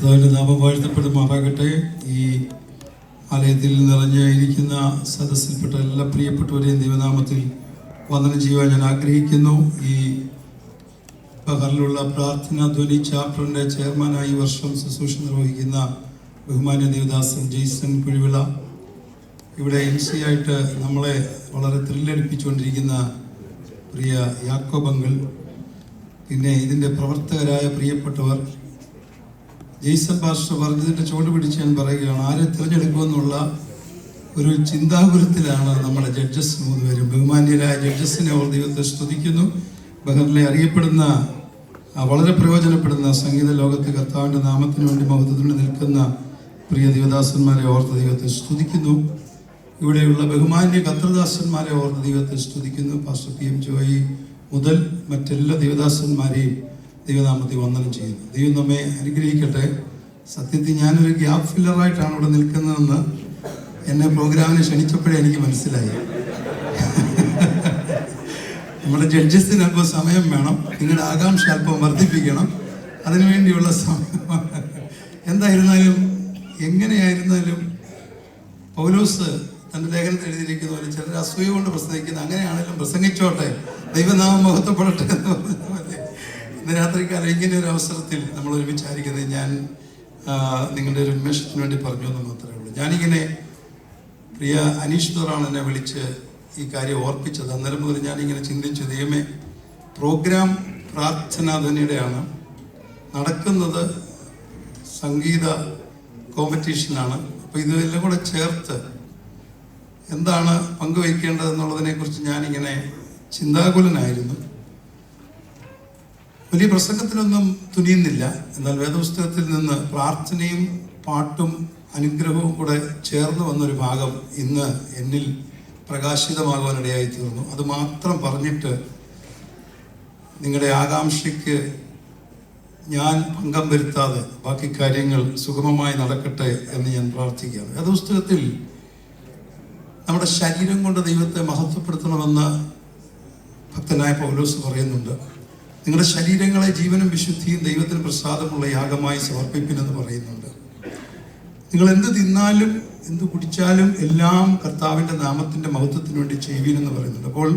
കർത്താവിൻ്റെ നാമം വാഴ്ത്തപ്പെടുമാറാകട്ടെ. ഈ ആലയത്തിൽ നിറഞ്ഞിരിക്കുന്ന സദസ്സിൽപ്പെട്ട എല്ലാ പ്രിയപ്പെട്ടവരെയും ദൈവനാമത്തിൽ വന്ദനം ചെയ്യുവാൻ ഞാൻ ആഗ്രഹിക്കുന്നു. ഈ ബഹറിലുള്ള പ്രാർത്ഥനാ ധ്വനി ചാപ്റ്ററിൻ്റെ ചെയർമാനായി ഈ വർഷം ശുശ്രൂഷ നിർവഹിക്കുന്ന ബഹുമാന്യ ദേവദാസൻ ജെയ്സൺ കുഴിവിള, ഇവിടെ MC ആയിട്ട് നമ്മളെ വളരെ ത്രില്ലടിപ്പിച്ചുകൊണ്ടിരിക്കുന്ന പ്രിയ യാക്കോബ് അങ്കിൾ, പിന്നെ ഇതിൻ്റെ പ്രവർത്തകരായ പ്രിയപ്പെട്ടവർ. ജെയ്സൺ പാസ്റ്റർ പറഞ്ഞതിൻ്റെ ചുവട് പിടിച്ച് ഞാൻ പറയുകയാണ്, ആരെ തിരഞ്ഞെടുക്കുമെന്നുള്ള ഒരു ചിന്താകുലത്തിലാണ് നമ്മുടെ ജഡ്ജസ് 3 പേരും. ബഹുമാന്യരായ ജഡ്ജസിനെ അവർ ദൈവത്തെ സ്തുതിക്കുന്നു. ബഹറിലെ അറിയപ്പെടുന്ന വളരെ പ്രയോജനപ്പെടുന്ന സംഗീത ലോകത്ത് കർത്താവിൻ്റെ നാമത്തിന് വേണ്ടി മഹത്വത്തിന് നിൽക്കുന്ന പ്രിയ ദേവദാസന്മാരെ ഓർത്ത് ദൈവത്തെ സ്തുതിക്കുന്നു. ഇവിടെയുള്ള ബഹുമാന്യ കർത്തൃദാസന്മാരെ ഓർത്ത് ദൈവത്തെ സ്തുതിക്കുന്നു. പാസ്റ്റർ PM ജോയി മുതൽ മറ്റെല്ലാ ദേവദാസന്മാരെയും ദൈവനാമത്തിൽ വന്ദനം ചെയ്യുന്നു. ദൈവം നമ്മെ അനുഗ്രഹിക്കട്ടെ. സത്യത്തിൽ ഞാനൊരു ഗ്യാപ്പ് ഫില്ലറായിട്ടാണ് ഇവിടെ നിൽക്കുന്നതെന്ന് എന്നെ പ്രോഗ്രാമിന് ക്ഷണിച്ചപ്പോഴേ എനിക്ക് മനസ്സിലായി. നമ്മുടെ ജഡ്ജസിന് അല്പം സമയം വേണം, നിങ്ങളുടെ ആകാംക്ഷ അല്പം വർദ്ധിപ്പിക്കണം, അതിനുവേണ്ടിയുള്ള സമയം. എന്തായിരുന്നാലും എങ്ങനെയായിരുന്നാലും പൗലോസ് തൻ്റെ ലേഖനത്തിൽ എഴുതിയിരിക്കുന്ന പോലെ ചിലർ അസൂയ കൊണ്ട് പ്രസംഗിക്കുന്ന, അങ്ങനെയാണെങ്കിലും പ്രസംഗിച്ചോട്ടെ, ദൈവനാമം മഹത്വപ്പെടട്ടെ എന്ന് പറഞ്ഞ പോലെ ഇന്ന് രാത്രിക്കാലം ഇങ്ങനെ ഒരു അവസരത്തിൽ നമ്മൾ ഒരുമിച്ചായിരിക്കുന്നത് ഞാൻ നിങ്ങളുടെ ഒരു ഉന്മേഷത്തിന് വേണ്ടി പറഞ്ഞു എന്ന് മാത്രമേ ഉള്ളൂ. ഞാനിങ്ങനെ പ്രിയ അനീഷ് ദോറാണ് എന്നെ വിളിച്ച് ഈ കാര്യം ഓർപ്പിച്ചത്. അന്നേരം മുതൽ ഞാനിങ്ങനെ ചിന്തിച്ചു, ദൈവമേ, പ്രോഗ്രാം പ്രാർത്ഥനാധ്വനിയുടെയാണ്, നടക്കുന്നത് സംഗീത കോമ്പറ്റീഷനാണ്. അപ്പോൾ ഇതെല്ലാം കൂടെ ചേർത്ത് എന്താണ് പങ്കുവയ്ക്കേണ്ടതെന്നുള്ളതിനെക്കുറിച്ച് ഞാനിങ്ങനെ ചിന്താകുലനായിരുന്നു. വലിയ പ്രസംഗത്തിനൊന്നും തുനിയുന്നില്ല. എന്നാൽ വേദപുസ്തകത്തിൽ നിന്ന് പ്രാർത്ഥനയും പാട്ടും അനുഗ്രഹവും കൂടെ ചേർന്ന് വന്നൊരു ഭാഗം ഇന്ന് എന്നിൽ പ്രകാശിതമാകുവാനിടയായി തീർന്നു. അത് മാത്രം പറഞ്ഞിട്ട് നിങ്ങളുടെ ആകാംക്ഷയ്ക്ക് ഞാൻ ഭംഗം വരുത്താതെ ബാക്കി കാര്യങ്ങൾ സുഗമമായി നടക്കട്ടെ എന്ന് ഞാൻ പ്രാർത്ഥിക്കുകയാണ്. വേദപുസ്തകത്തിൽ നമ്മുടെ ശരീരം കൊണ്ട് ദൈവത്തെ മഹത്വപ്പെടുത്തണമെന്ന് ഭക്തനായ പൗലോസ് പറയുന്നുണ്ട്. നിങ്ങളുടെ ശരീരങ്ങളെ ജീവനും വിശുദ്ധിയും ദൈവത്തിന് പ്രസാദമുള്ള യാഗമായി സമർപ്പിപ്പിനെന്ന് പറയുന്നുണ്ട്. നിങ്ങൾ എന്ത് തിന്നാലും എന്ത് കുടിച്ചാലും എല്ലാം കർത്താവിൻ്റെ നാമത്തിൻ്റെ മഹത്വത്തിന് വേണ്ടി ചെയ്യുവീനെന്ന് പറയുന്നുണ്ട്. അപ്പോൾ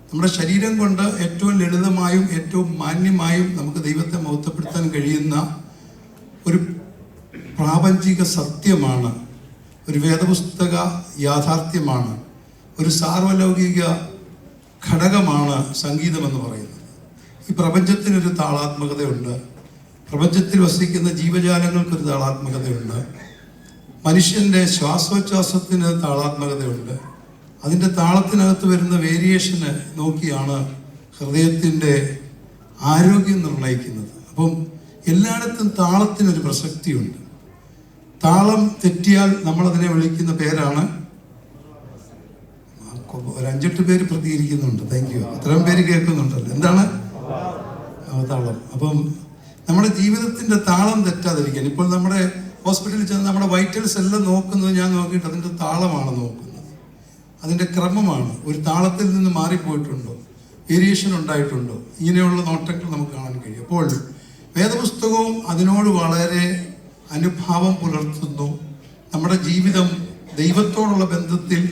നമ്മുടെ ശരീരം കൊണ്ട് ഏറ്റവും ലളിതമായും ഏറ്റവും മാന്യമായും നമുക്ക് ദൈവത്തെ മഹത്വപ്പെടുത്താൻ കഴിയുന്ന ഒരു പ്രാപഞ്ചിക സത്യമാണ്, ഒരു വേദപുസ്തക യാഥാർത്ഥ്യമാണ്, ഒരു സാർവലൗകിക ഘടകമാണ് സംഗീതമെന്ന് പറയുന്നത്. ഈ പ്രപഞ്ചത്തിനൊരു താളാത്മകതയുണ്ട്, പ്രപഞ്ചത്തിൽ വസിക്കുന്ന ജീവജാലങ്ങൾക്കൊരു താളാത്മകതയുണ്ട്, മനുഷ്യൻ്റെ ശ്വാസോച്ഛ്വാസത്തിന് താളാത്മകതയുണ്ട്. അതിൻ്റെ താളത്തിനകത്ത് വരുന്ന വേരിയേഷന് നോക്കിയാണ് ഹൃദയത്തിൻ്റെ ആരോഗ്യം നിർണ്ണയിക്കുന്നത്. അപ്പം എല്ലായിടത്തും താളത്തിനൊരു പ്രസക്തിയുണ്ട്. താളം തെറ്റിയാൽ നമ്മളതിനെ വിളിക്കുന്ന പേരാണ്, ഒരു 5-8 പേര് പ്രതികരിക്കുന്നുണ്ട്, താങ്ക് യു, അത്രയും പേര് കേൾക്കുന്നുണ്ടല്ലോ, എന്താണ് താളം. അപ്പം നമ്മുടെ ജീവിതത്തിൻ്റെ താളം തെറ്റാതിരിക്കാൻ, ഇപ്പോൾ നമ്മുടെ ഹോസ്പിറ്റലിൽ ചെന്ന് നമ്മുടെ വൈറ്റൽസ് എല്ലാം നോക്കുന്നത് ഞാൻ നോക്കിയിട്ട് അതിൻ്റെ താളമാണ് നോക്കുന്നത്, അതിൻ്റെ ക്രമമാണ്. ഒരു താളത്തിൽ നിന്ന് മാറിപ്പോയിട്ടുണ്ടോ, വേരിയേഷൻ ഉണ്ടായിട്ടുണ്ടോ, ഇങ്ങനെയുള്ള നോട്ടങ്ങൾ നമുക്ക് കാണാൻ കഴിയും. അപ്പോൾ വേദപുസ്തകവും അതിനോട് വളരെ അനുഭാവം പുലർത്തുന്നു. നമ്മുടെ ജീവിതം ദൈവത്തോടുള്ള ബന്ധത്തിൽ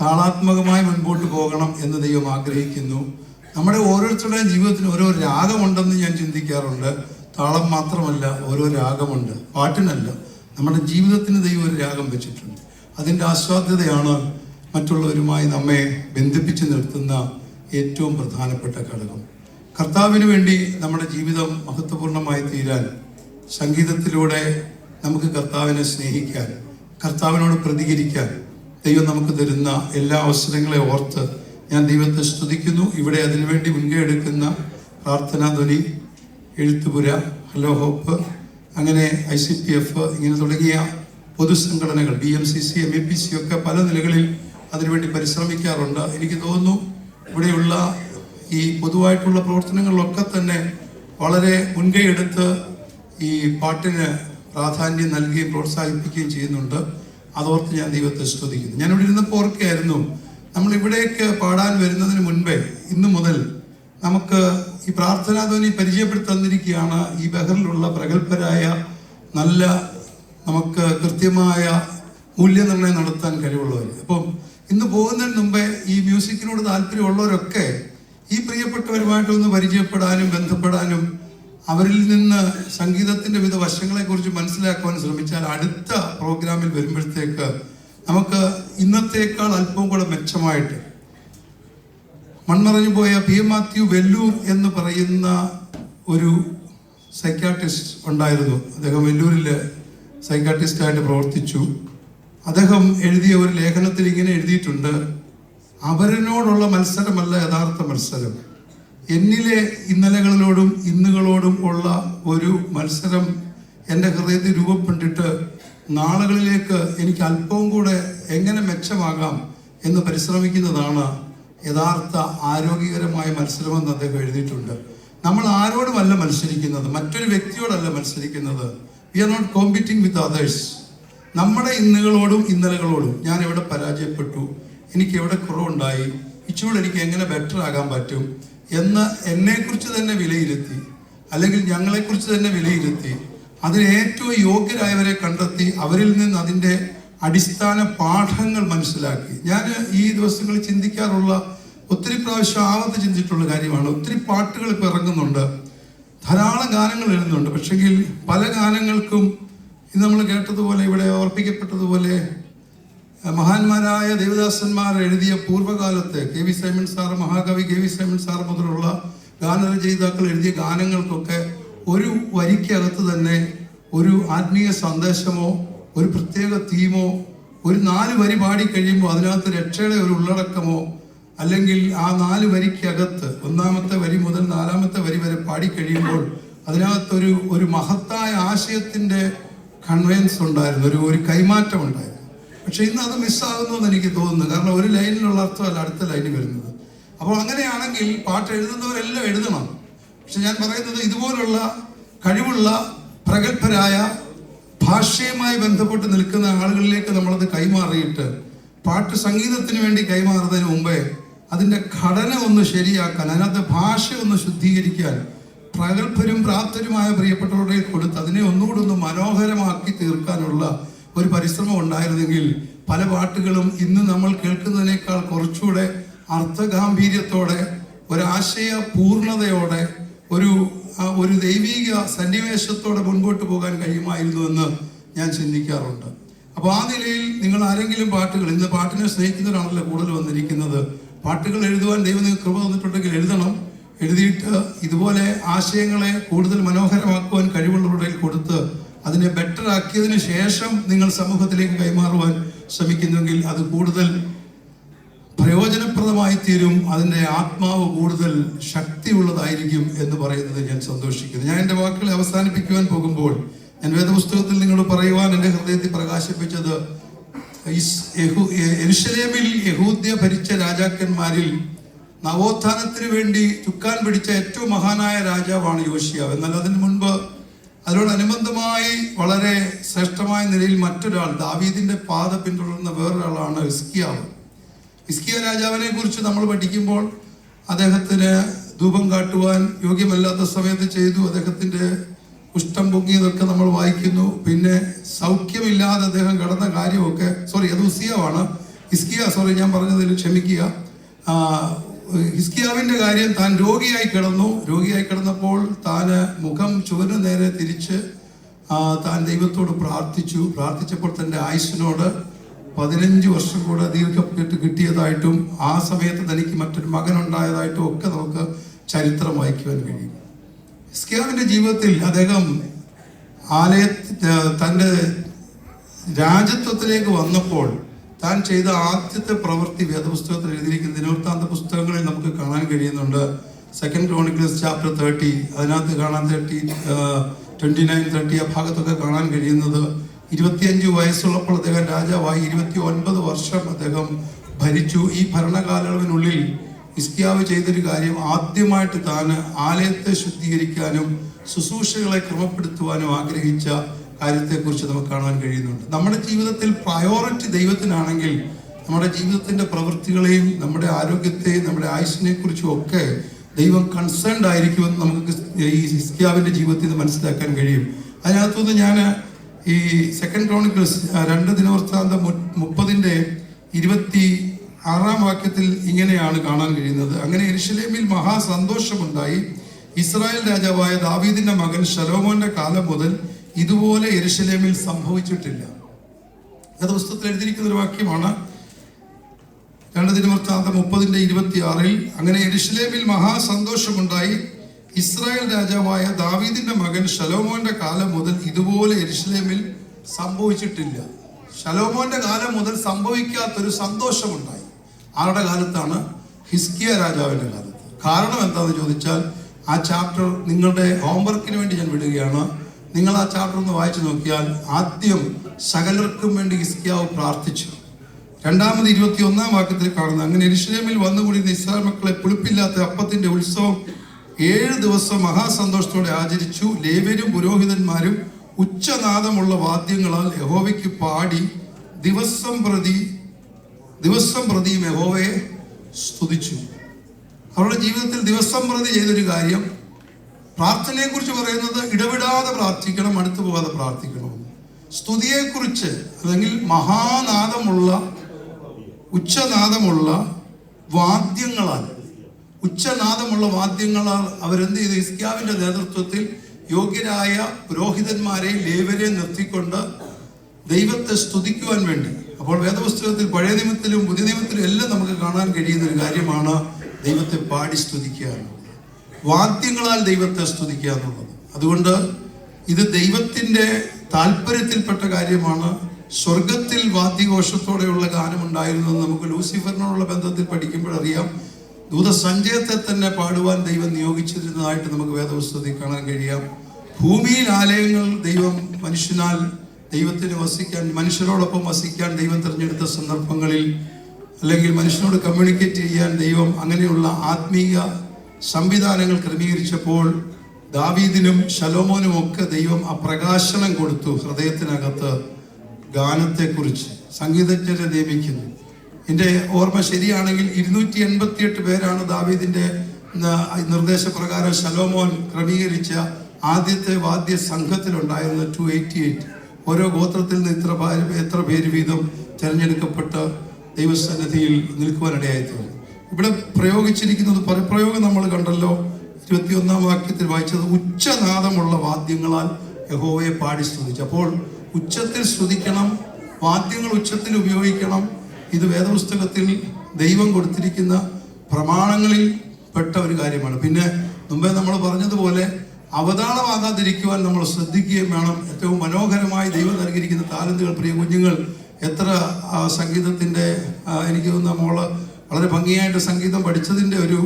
താളാത്മകമായി മുൻപോട്ട് പോകണം എന്ന് ദൈവം ആഗ്രഹിക്കുന്നു. നമ്മുടെ ഓരോരുത്തരുടെയും ജീവിതത്തിന് ഓരോ രാഗമുണ്ടെന്ന് ഞാൻ ചിന്തിക്കാറുണ്ട്. താളം മാത്രമല്ല, ഓരോ രാഗമുണ്ട്. പാട്ടിനല്ല, നമ്മുടെ ജീവിതത്തിന് ദൈവം ഒരു രാഗം വെച്ചിട്ടുണ്ട്. അതിൻ്റെ ആസ്വാദ്യതയാണ് മറ്റുള്ളവരുമായി നമ്മെ ബന്ധിപ്പിച്ച് നിർത്തുന്ന ഏറ്റവും പ്രധാനപ്പെട്ട ഘടകം. കർത്താവിന് വേണ്ടി നമ്മുടെ ജീവിതം മഹത്വപൂർണ്ണമായി തീരാൻ സംഗീതത്തിലൂടെ നമുക്ക് കർത്താവിനെ സ്നേഹിക്കാൻ, കർത്താവിനോട് പ്രതികരിക്കാൻ ദൈവം നമുക്ക് തരുന്ന എല്ലാ അവസരങ്ങളെ ഓർത്ത് ഞാൻ ദൈവത്തെ സ്തുതിക്കുന്നു. ഇവിടെ അതിനുവേണ്ടി മുൻകൈ എടുക്കുന്ന പ്രാർത്ഥനാ ധ്വനി, എഴുത്തുപുര, ഹലോ ഹോപ്പ്, അങ്ങനെ ICPF ഇങ്ങനെ തുടങ്ങിയ പൊതുസംഘടനകൾ, BMCC, MEPC ഒക്കെ പല നിലകളിൽ അതിനുവേണ്ടി പരിശ്രമിക്കാറുണ്ട്. എനിക്ക് തോന്നുന്നു ഇവിടെയുള്ള ഈ പൊതുവായിട്ടുള്ള പ്രവർത്തനങ്ങളിലൊക്കെ തന്നെ വളരെ മുൻകൈ എടുത്ത് ഈ പാട്ടിന് പ്രാധാന്യം നൽകുകയും പ്രോത്സാഹിപ്പിക്കുകയും ചെയ്യുന്നുണ്ട്. അതോർത്ത് ഞാൻ ദൈവത്തെ സ്തുതിക്കുന്നു. ഞാനിവിടെ ഇരുന്നപ്പോൾ ഓർക്കുകയായിരുന്നു, നമ്മളിവിടേക്ക് പാടാൻ വരുന്നതിന് മുൻപേ ഇന്നു മുതൽ നമുക്ക് ഈ പ്രാർത്ഥനാധ്വനി പരിചയപ്പെടുത്തി തന്നിരിക്കുകയാണ് ഈ ബഹറിലുള്ള പ്രഗത്ഭരായ നല്ല നമുക്ക് കൃത്യമായ മൂല്യനിർണ്ണയം നടത്താൻ കഴിവുള്ളവർ. അപ്പം ഇന്ന് പോകുന്നതിന് മുമ്പേ ഈ മ്യൂസിക്കിനോട് താല്പര്യമുള്ളവരൊക്കെ ഈ പ്രിയപ്പെട്ടവരുമായിട്ടൊന്ന് പരിചയപ്പെടാനും ബന്ധപ്പെടാനും അവരിൽ നിന്ന് സംഗീതത്തിൻ്റെ വിവിധ വശങ്ങളെക്കുറിച്ച് മനസ്സിലാക്കുവാൻ ശ്രമിച്ചാൽ അടുത്ത പ്രോഗ്രാമിൽ വരുമ്പോഴത്തേക്ക് നമുക്ക് ഇന്നത്തേക്കാൾ അല്പം കൂടെ മെച്ചമായിട്ട് മൺമറഞ്ഞു പോയ PM മാത്യു വെല്ലൂർ എന്ന് പറയുന്ന ഒരു സൈക്കാട്രിസ്റ്റ് ഉണ്ടായിരുന്നു. അദ്ദേഹം വെല്ലൂരിൽ സൈക്കാട്രിസ്റ്റായിട്ട് പ്രവർത്തിച്ചു. അദ്ദേഹം എഴുതിയ ഒരു ലേഖനത്തിൽ ഇങ്ങനെ എഴുതിയിട്ടുണ്ട്: അവരനോടുള്ള മത്സരമല്ല യഥാർത്ഥ മത്സരം, എന്നിലെ ഇന്നലകളിലോടും ഇന്നുകളോടും ഉള്ള ഒരു മത്സരം എൻ്റെ ഹൃദയത്തിൽ രൂപപ്പെട്ടിട്ട് നാളുകളിലേക്ക് എനിക്ക് അല്പവും കൂടെ എങ്ങനെ മെച്ചമാകാം എന്ന് പരിശ്രമിക്കുന്നതാണ് യഥാർത്ഥ ആരോഗ്യകരമായ മത്സരമെന്ന് അദ്ദേഹം എഴുതിയിട്ടുണ്ട്. നമ്മൾ ആരോടുമല്ല മത്സരിക്കുന്നത്, മറ്റൊരു വ്യക്തിയോടല്ല മത്സരിക്കുന്നത്. We are not competing with others. നമ്മുടെ ഇന്നുകളോടും ഇന്നലകളോടും ഞാൻ എവിടെ പരാജയപ്പെട്ടു, എനിക്ക് എവിടെ കുറവുണ്ടായി, ഇച്ചുകൂടെ എനിക്ക് എങ്ങനെ ബെറ്റർ ആകാൻ പറ്റും എന്ന് എന്നെക്കുറിച്ച് തന്നെ വിലയിരുത്തി, അല്ലെങ്കിൽ ഞങ്ങളെക്കുറിച്ച് തന്നെ വിലയിരുത്തി അതിന് ഏറ്റവും യോഗ്യരായവരെ കണ്ടെത്തി അവരിൽ നിന്ന് അതിൻ്റെ അടിസ്ഥാന പാഠങ്ങൾ മനസ്സിലാക്കി. ഞാൻ ഈ ദിവസങ്ങളിൽ ചിന്തിക്കാറുള്ള, ഒത്തിരി പ്രാവശ്യം ആവർത്തി ചിന്തിച്ചിട്ടുള്ള കാര്യമാണ്. ഒത്തിരി പാട്ടുകൾ ഇപ്പോൾ ഇറങ്ങുന്നുണ്ട്, ധാരാളം ഗാനങ്ങൾ എഴുതുന്നുണ്ട്. പക്ഷെങ്കിൽ പല ഗാനങ്ങൾക്കും ഇന്ന് നമ്മൾ കേട്ടതുപോലെ, ഇവിടെ ഓർപ്പിക്കപ്പെട്ടതുപോലെ, മഹാന്മാരായ ദേവദാസന്മാർ എഴുതിയ പൂർവ്വകാലത്ത് KV സൈമൺ സാർ, മഹാകവി KV സൈമൺ സാർ മുതലുള്ള ഗാനരചയിതാക്കൾ എഴുതിയ ഗാനങ്ങൾക്കൊക്കെ ഒരു വരിക്കകത്ത് തന്നെ ഒരു ആത്മീയ സന്ദേശമോ ഒരു പ്രത്യേക തീമോ, ഒരു 4 വരി പാടി കഴിയുമ്പോൾ അതിനകത്ത് രക്ഷയുടെ ഒരു ഉള്ളടക്കമോ, അല്ലെങ്കിൽ ആ 4 വരിക്കകത്ത് 1-ാമത്തെ വരി മുതൽ 4-ാമത്തെ വരി വരെ പാടിക്കഴിയുമ്പോൾ അതിനകത്തൊരു ഒരു മഹത്തായ ആശയത്തിൻ്റെ കൺവെൻസ് ഉണ്ടായിരുന്നു, ഒരു കൈമാറ്റം ഉണ്ടായിരുന്നു. പക്ഷെ ഇന്ന് അത് മിസ്സാകുന്നു എന്ന് എനിക്ക് തോന്നുന്നു. കാരണം ഒരു ലൈനിലുള്ള അർത്ഥമല്ല അടുത്ത ലൈനിൽ വരുന്നത്. അപ്പോൾ അങ്ങനെയാണെങ്കിൽ പാട്ട് എഴുതുന്നവരെല്ലാം എഴുതണം. പക്ഷെ ഞാൻ പറയുന്നത്, ഇതുപോലുള്ള കഴിവുള്ള പ്രഗത്ഭരായ ഭാഷയുമായി ബന്ധപ്പെട്ട് നിൽക്കുന്ന ആളുകളിലേക്ക് നമ്മളത് കൈമാറിയിട്ട് പാട്ട് സംഗീതത്തിന് വേണ്ടി കൈമാറുന്നതിന് മുമ്പേ അതിൻ്റെ ഘടന ഒന്ന് ശരിയാക്കാൻ, അതിനകത്ത് ഭാഷ ഒന്ന് ശുദ്ധീകരിക്കാൻ പ്രഗത്ഭരും പ്രാപ്തരുമായ പ്രിയപ്പെട്ടവരുടെ കൊടുത്ത് അതിനെ ഒന്നുകൂടി ഒന്ന് മനോഹരമാക്കി തീർക്കാനുള്ള ഒരു പരിശ്രമം ഉണ്ടായിരുന്നെങ്കിൽ പല പാട്ടുകളും ഇന്ന് നമ്മൾ കേൾക്കുന്നതിനേക്കാൾ കുറച്ചുകൂടെ അർത്ഥഗാംഭീര്യത്തോടെ, ഒരാശയ പൂർണ്ണതയോടെ, ഒരു ദൈവിക സന്നിവേശത്തോടെ മുൻപോട്ട് പോകാൻ കഴിയുമായിരുന്നു എന്ന് ഞാൻ ചിന്തിക്കാറുണ്ട്. അപ്പോൾ ആ നിലയിൽ നിങ്ങൾ ആരെങ്കിലും പാട്ടുകൾ, ഇന്ന് പാട്ടിനെ സ്നേഹിക്കുന്നവരാണല്ലോ കൂടുതൽ വന്നിരിക്കുന്നത്, പാട്ടുകൾ എഴുതുവാൻ ദൈവം നിങ്ങൾക്ക് കൃപ തന്നിട്ടുണ്ടെങ്കിൽ എഴുതണം. എഴുതിയിട്ട് ഇതുപോലെ ആശയങ്ങളെ കൂടുതൽ മനോഹരമാക്കുവാൻ കഴിവുള്ളവരുടെ കൊടുത്ത് അതിനെ ബെറ്റർ ആക്കിയതിന് ശേഷം നിങ്ങൾ സമൂഹത്തിലേക്ക് കൈമാറുവാൻ ശ്രമിക്കുന്നെങ്കിൽ അത് കൂടുതൽ പ്രയോജനപ്രദമായി തീരും, അതിൻ്റെ ആത്മാവ് കൂടുതൽ ശക്തിയുള്ളതായിരിക്കും എന്ന് പറയുന്നത് ഞാൻ സന്തോഷിക്കുന്നു. ഞാൻ എൻ്റെ വാക്കുകളെ അവസാനിപ്പിക്കുവാൻ പോകുമ്പോൾ ഞാൻ വേദപുസ്തകത്തിൽ നിങ്ങളോട് പറയുവാൻ എൻ്റെ ഹൃദയത്തിൽ പ്രകാശിപ്പിച്ചത്, യെരൂശലേമിൽ യഹൂദ്യ ഭരിച്ച രാജാക്കന്മാരിൽ നവോത്ഥാനത്തിന് വേണ്ടി ചുക്കാൻ പിടിച്ച ഏറ്റവും മഹാനായ രാജാവാണ് യോശിയാവ്. എന്നാൽ അതിന് മുൻപ് അതിനോടനുബന്ധമായി വളരെ ശ്രേഷ്ഠമായ നിലയിൽ മറ്റൊരാൾ, ദാവീദിന്റെ പാത പിന്തുടർന്ന വേറൊരാളാണ് ഹിസ്കിയാവ്. ഹിസ്കിയ രാജാവിനെ കുറിച്ച് നമ്മൾ പഠിക്കുമ്പോൾ അദ്ദേഹത്തിന് ധൂപം കാട്ടുവാൻ യോഗ്യമല്ലാത്ത സമയത്ത് ചെയ്തു, അദ്ദേഹത്തിന്റെ കുഷ്ഠം പൊങ്ങിയതൊക്കെ നമ്മൾ വായിക്കുന്നു. പിന്നെ സൗഖ്യമില്ലാതെ അദ്ദേഹം കടന്ന കാര്യമൊക്കെ, അത് ഉസിയാവാണ്, ഞാൻ പറഞ്ഞതിൽ ക്ഷമിക്കുക. ഹിസ്കിയാവിന്റെ കാര്യം, താൻ രോഗിയായി കിടന്നപ്പോൾ താന് മുഖം ചുവന് നേരെ തിരിച്ച് താൻ ദൈവത്തോട് പ്രാർത്ഥിച്ചപ്പോൾ തൻ്റെ ആയുസ്സിനോട് 15 വർഷം കൂടെ ദീർഘപ്പെട്ട് കിട്ടിയതായിട്ടും ആ സമയത്ത് തനിക്ക് മറ്റൊരു മകൻ ഉണ്ടായതായിട്ടും ഒക്കെ നമുക്ക് ചരിത്രം വായിക്കുവാൻ കഴിയും. ഹിസ്കിയാവിന്റെ ജീവിതത്തിൽ അദ്ദേഹം തൻ്റെ രാജത്വത്തിലേക്ക് വന്നപ്പോൾ താൻ ചെയ്ത ആദ്യത്തെ പ്രവൃത്തി വേദപുസ്തകത്തിൽ എഴുതിയിരിക്കുന്ന ദിനവൃത്താന്ത പുസ്തകങ്ങളിൽ നമുക്ക് കാണാൻ കഴിയുന്നുണ്ട്. 2 Chronicles chapter 30, അതിനകത്ത് കാണാൻ 29-30 ആ ഭാഗത്തൊക്കെ കാണാൻ കഴിയുന്നത്, 25 വയസ്സുള്ളപ്പോൾ അദ്ദേഹം രാജാവായി 29 വർഷം അദ്ദേഹം ഭരിച്ചു. ഈ ഭരണകാലയളവിനുള്ളിൽ ഹിസ്കിയാവ് ചെയ്തൊരു കാര്യം, ആദ്യമായിട്ട് താന് ആലയത്തെ ശുദ്ധീകരിക്കാനും ശുശ്രൂഷകളെ ക്രമപ്പെടുത്തുവാനും ആഗ്രഹിച്ച കാര്യത്തെക്കുറിച്ച് നമുക്ക് കാണാൻ കഴിയുന്നുണ്ട്. നമ്മുടെ ജീവിതത്തിൽ പ്രയോറിറ്റി ദൈവത്തിനാണെങ്കിൽ നമ്മുടെ ജീവിതത്തിന്റെ പ്രവൃത്തികളെയും നമ്മുടെ ആരോഗ്യത്തെയും നമ്മുടെ ആയുസ്സിനെ കുറിച്ചും ഒക്കെ ദൈവം കൺസേൺഡ് ആയിരിക്കുമെന്ന് നമുക്ക് ഈ ഹിസ്കിയാവിന്റെ ജീവിതത്തിൽ നിന്ന് മനസ്സിലാക്കാൻ കഴിയും. അതിനകത്തുനിന്ന് ഞാൻ ഈ 2 ക്രോണിക്കിൾസ് 2 ദിനവൃത്താന്തം 30:26 വാക്യത്തിൽ ഇങ്ങനെയാണ് കാണാൻ കഴിയുന്നത്. അങ്ങനെ യെരൂശലേമിൽ മഹാസന്തോഷമുണ്ടായി. ഇസ്രായേൽ രാജാവായ ദാവീദിന്റെ മകൻ ശലോമോന്റെ കാലം മുതൽ ഇതുപോലെ യെരൂശലേമിൽ സംഭവിച്ചിട്ടില്ല. അത് പുസ്തകത്തിൽ എഴുതിയിരിക്കുന്ന ഒരു വാക്യമാണ്. 2 ദിനവൃത്താന്തം 30:26 അങ്ങനെ യെരൂശലേമിൽ മഹാസന്തോഷമുണ്ടായി. ഇസ്രായേൽ രാജാവായ ദാവീദിന്റെ മകൻ ശലോമോന്റെ കാലം മുതൽ ഇതുപോലെ യെരൂശലേമിൽ സംഭവിച്ചിട്ടില്ല. ശലോമോന്റെ കാലം മുതൽ സംഭവിക്കാത്തൊരു സന്തോഷമുണ്ടായി. ആരുടെ കാലത്താണ്? ഹിസ്കിയ രാജാവിന്റെ കാലത്ത്. കാരണം എന്താണെന്ന് ചോദിച്ചാൽ, ആ ചാപ്റ്റർ നിങ്ങളുടെ ഹോംവർക്കിന് വേണ്ടി ഞാൻ വിടുകയാണ്. നിങ്ങൾ ആ ചാപ്റ്റർ ഒന്ന് വായിച്ചു നോക്കിയാൽ ആദ്യം സകലർക്കും വേണ്ടി ഹിസ്കിയാവ് പ്രാർത്ഥിച്ചു. 21 വാക്യത്തിൽ കാണുന്നത്, അങ്ങനെ യെരൂശലേമിൽ വന്നുകൂടിയിരുന്ന ഇസ്രായേൽ മക്കളെ പുളിപ്പില്ലാത്ത അപ്പത്തിന്റെ ഉത്സവം 7 ദിവസം മഹാസന്തോഷത്തോടെ ആചരിച്ചു. ലേവ്യരും പുരോഹിതന്മാരും ഉച്ചനാദമുള്ള വാദ്യങ്ങളാൽ യഹോവയ്ക്ക് പാടി ദിവസം പ്രതിയും യഹോവയെ സ്തുതിച്ചു. അവരുടെ ജീവിതത്തിൽ ദിവസം പ്രതി ചെയ്തൊരു കാര്യം, പ്രാർത്ഥനയെ കുറിച്ച് പറയുന്നത് ഇടവിടാതെ പ്രാർത്ഥിക്കണം, അടുത്തു പോകാതെ പ്രാർത്ഥിക്കണം. സ്തുതിയെക്കുറിച്ച് അല്ലെങ്കിൽ മഹാനാദമുള്ള ഉച്ചനാദമുള്ള വാദ്യങ്ങളാൽ അവരെന്ത് ചെയ്തു? ഹിസ്കിയാവിന്റെ നേതൃത്വത്തിൽ യോഗ്യരായ പുരോഹിതന്മാരെ ലേവ്യരെ നിർത്തിക്കൊണ്ട് ദൈവത്തെ സ്തുതിക്കുവാൻ വേണ്ടി. അപ്പോൾ വേദപുസ്തകത്തിൽ പഴയ നിയമത്തിലും പുതിയ നിയമത്തിലും എല്ലാം നമുക്ക് കാണാൻ കഴിയുന്ന ഒരു കാര്യമാണ് ദൈവത്തെ പാടി സ്തുതിക്കുക എന്നുള്ളത്, വാദ്യങ്ങളാൽ ദൈവത്തെ സ്തുതിക്കുക എന്നുള്ളത്. അതുകൊണ്ട് ഇത് ദൈവത്തിന്റെ താല്പര്യത്തിൽപ്പെട്ട കാര്യമാണ്. സ്വർഗത്തിൽ വാദ്യഘോഷത്തോടെയുള്ള ഗാനമുണ്ടായിരുന്നത് നമുക്ക് ലൂസിഫറിനോടുള്ള ബന്ധത്തിൽ പഠിക്കുമ്പോഴറിയാം. ദൂതസഞ്ചയത്തെ തന്നെ പാടുവാൻ ദൈവം നിയോഗിച്ചിരുന്നതായിട്ട് നമുക്ക് വേദപുസ്തകത്തിൽ കാണാൻ കഴിയാം. ഭൂമിയിൽ ആലയങ്ങൾ ദൈവം ദൈവത്തിന് വസിക്കാൻ, മനുഷ്യരോടൊപ്പം വസിക്കാൻ ദൈവം തിരഞ്ഞെടുത്ത സന്ദർഭങ്ങളിൽ, അല്ലെങ്കിൽ മനുഷ്യനോട് കമ്മ്യൂണിക്കേറ്റ് ചെയ്യാൻ ദൈവം അങ്ങനെയുള്ള ആത്മീയ സംവിധാനങ്ങൾ ക്രമീകരിച്ചപ്പോൾ ദാവീദിനും ശലോമോനും ഒക്കെ ദൈവം ആ പ്രകാശനം കൊടുത്തു. ഹൃദയത്തിനകത്ത് ഗാനത്തെക്കുറിച്ച് സംഗീതജ്ഞരെ നിയമിക്കുന്നു. എൻ്റെ ഓർമ്മ ശരിയാണെങ്കിൽ 288 പേരാണ് ദാവീദിന്റെ നിർദ്ദേശപ്രകാരം ശലോമോൻ ക്രമീകരിച്ച ആദ്യത്തെ വാദ്യ സംഘത്തിലുണ്ടായിരുന്നത്. 288. ഓരോ ഗോത്രത്തിൽ നിന്ന് എത്ര പേര് വീതം തിരഞ്ഞെടുക്കപ്പെട്ട് ദൈവസന്നിധിയിൽ നിൽക്കുവാനിടയായിത്തീർന്നു. ഇവിടെ പ്രയോഗിച്ചിരിക്കുന്നത് പദപ്രയോഗം നമ്മൾ കണ്ടല്ലോ. 21 വാക്യത്തിൽ വായിച്ചത് ഉച്ചനാദമുള്ള വാദ്യങ്ങളാൽ യഹോവയെ പാടി സ്തുതിച്ചു. അപ്പോൾ ഉച്ചത്തിൽ സ്തുതിക്കണം, വാദ്യങ്ങൾ ഉച്ചത്തിൽ ഉപയോഗിക്കണം. ഇത് വേദപുസ്തകത്തിൽ ദൈവം കൊടുത്തിരിക്കുന്ന പ്രമാണങ്ങളിൽ പെട്ട ഒരു കാര്യമാണ്. പിന്നെ മുമ്പേ നമ്മൾ പറഞ്ഞതുപോലെ അവതാളമാകാതിരിക്കുവാൻ നമ്മൾ ശ്രദ്ധിക്കുകയും വേണം. ഏറ്റവും മനോഹരമായി ദൈവം നൽകിയിരിക്കുന്ന താലന്തുകൾ, പ്രിയ കുഞ്ഞുങ്ങൾ, എത്ര സംഗീതത്തിൻ്റെ എനിക്ക് തോന്നുന്ന മോള് വളരെ ഭംഗിയായിട്ട് സംഗീതം പഠിച്ചതിൻ്റെ ഒരു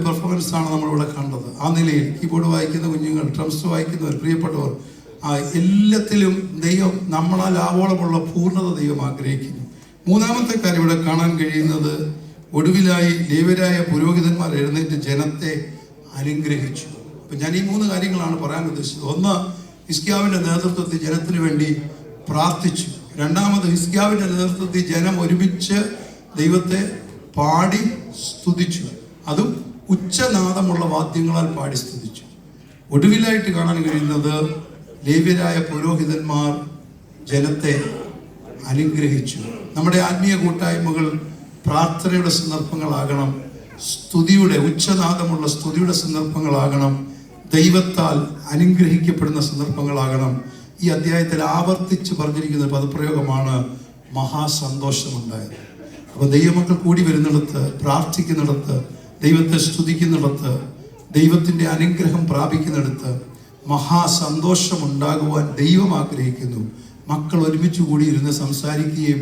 പെർഫോമൻസാണ് നമ്മളിവിടെ കണ്ടത്. ആ നിലയിൽ കീബോർഡ് വായിക്കുന്ന കുഞ്ഞുങ്ങൾ, ഡ്രംസ് വായിക്കുന്നവർ, പ്രിയപ്പെട്ടവർ, എല്ലാത്തിലും ദൈവം നമ്മളാൽ ആവോളമുള്ള പൂർണ്ണത ദൈവം ആഗ്രഹിക്കുന്നു. മൂന്നാമത്തെ കാര്യം ഇവിടെ കാണാൻ കഴിയുന്നത്, ഒടുവിലായി ലേവ്യരായ പുരോഹിതന്മാർ എഴുന്നേറ്റ് ജനത്തെ അനുഗ്രഹിച്ചു. അപ്പം ഞാൻ ഈ 3 കാര്യങ്ങളാണ് പറയാൻ ഉദ്ദേശിച്ചത്. ഒന്ന്, ഹിസ്കിയാവിൻ്റെ നേതൃത്വത്തിൽ ജനത്തിന് വേണ്ടി പ്രാർത്ഥിച്ചു. രണ്ടാമത്, ഹിസ്കിയാവിൻ്റെ നേതൃത്വത്തിൽ ജനം ഒരുമിച്ച് ദൈവത്തെ പാടി സ്തുതിച്ചു. അതും ഉച്ചനാദമുള്ള വാദ്യങ്ങളാൽ പാടി സ്തുതിച്ചു. ഒടുവിലായിട്ട് കാണാൻ കഴിയുന്നത്, ലേവ്യരായ പുരോഹിതന്മാർ ജനത്തെ അനുഗ്രഹിച്ചു. നമ്മുടെ ആത്മീയ കൂട്ടായ്മകൾ പ്രാർത്ഥനയുടെ സന്ദർഭങ്ങളാകണം, ഉച്ചനാദമുള്ള സ്തുതിയുടെ സന്ദർഭങ്ങളാകണം, ദൈവത്താൽ അനുഗ്രഹിക്കപ്പെടുന്ന സന്ദർഭങ്ങളാകണം. ഈ അധ്യായത്തിൽ ആവർത്തിച്ച് പറഞ്ഞിരിക്കുന്ന പദപ്രയോഗമാണ് മഹാസന്തോഷമുണ്ടായത്. അപ്പോൾ ദൈവമക്കൾ കൂടി വരുന്നിടത്ത്, പ്രാർത്ഥിക്കുന്നിടത്ത്, ദൈവത്തെ സ്തുതിക്കുന്നിടത്ത്, ദൈവത്തിൻ്റെ അനുഗ്രഹം പ്രാപിക്കുന്നിടത്ത് മഹാസന്തോഷമുണ്ടാകുവാൻ ദൈവം ആഗ്രഹിക്കുന്നു. മക്കൾ ഒരുമിച്ച് കൂടിയിരുന്ന് സംസാരിക്കുകയും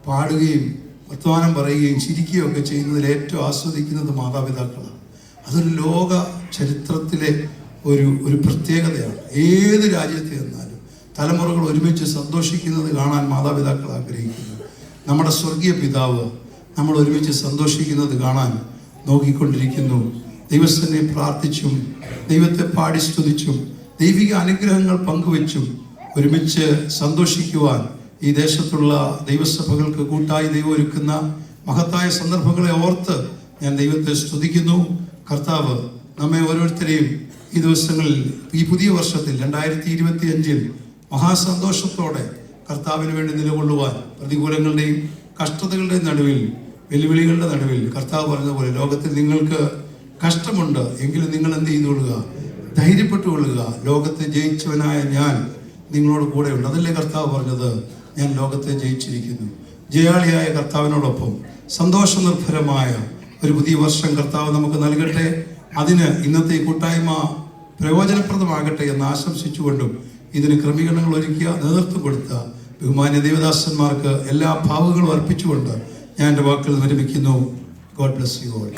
പാടുകയും വർത്തമാനം പറയുകയും ചിരിക്കുകയും ഒക്കെ ചെയ്യുന്നതിൽ ഏറ്റവും ആസ്വദിക്കുന്നത് മാതാപിതാക്കളാണ്. അതൊരു ലോക ചരിത്രത്തിലെ ഒരു പ്രത്യേകതയാണ്. ഏത് രാജ്യത്ത് ചെന്നാലും തലമുറകൾ ഒരുമിച്ച് സന്തോഷിക്കുന്നത് കാണാൻ മാതാപിതാക്കൾ ആഗ്രഹിക്കുന്നു. നമ്മുടെ സ്വർഗീയ പിതാവ് നമ്മൾ ഒരുമിച്ച് സന്തോഷിക്കുന്നത് കാണാൻ നോക്കിക്കൊണ്ടിരിക്കുന്നു. ദൈവസ്ഥനെ പ്രാർത്ഥിച്ചും ദൈവത്തെ പാടി സ്തുതിച്ചും ദൈവിക അനുഗ്രഹങ്ങൾ പങ്കുവെച്ചും ഒരുമിച്ച് സന്തോഷിക്കുവാൻ ഈ ദേശത്തുള്ള ദൈവസഭകൾക്ക് കൂട്ടായി ദൈവം ഒരുക്കുന്ന മഹത്തായ സന്ദർഭങ്ങളെ ഓർത്ത് ഞാൻ ദൈവത്തെ സ്തുതിക്കുന്നു. കർത്താവ് നമ്മെ ഓരോരുത്തരെയും ഈ ദിവസങ്ങളിൽ, ഈ പുതിയ വർഷത്തിൽ 2025 മഹാസന്തോഷത്തോടെ കർത്താവിന് വേണ്ടി നിലകൊള്ളുവാൻ, പ്രതികൂലങ്ങളുടെയും കഷ്ടതകളുടെയും നടുവിൽ, വെല്ലുവിളികളുടെ നടുവിൽ കർത്താവ് പറഞ്ഞതുപോലെ ലോകത്തിൽ നിങ്ങൾക്ക് കഷ്ടമുണ്ട്, എങ്കിലും നിങ്ങൾ എന്ത് ചെയ്തുകൊള്ളുക? ധൈര്യപ്പെട്ടുകൊള്ളുക. ലോകത്തെ ജയിച്ചവനായ ഞാൻ നിങ്ങളോട് കൂടെയുണ്ട്. അതല്ലേ കർത്താവ് പറഞ്ഞത്, ഞാൻ ലോകത്തെ ജയിച്ചിരിക്കുന്നു. ജയാളിയായ കർത്താവിനോടൊപ്പം സന്തോഷനിർഭരമായ ഒരു പുതിയ വർഷം കർത്താവ് നമുക്ക് നൽകട്ടെ. അതിന് ഇന്നത്തെ ഈ കൂട്ടായ്മ പ്രയോജനപ്രദമാകട്ടെ എന്ന് ആശംസിച്ചുകൊണ്ടും ഇതിന് ക്രമീകരണങ്ങൾ ഒരുക്കിയ, നേതൃത്വം കൊടുത്ത ബഹുമാന്യ ദേവദാസന്മാർക്ക് എല്ലാ ഭാവുകളും അർപ്പിച്ചുകൊണ്ട് ഞാൻ എൻ്റെ വാക്കുകൾ വിരമിക്കുന്നു. God bless you all.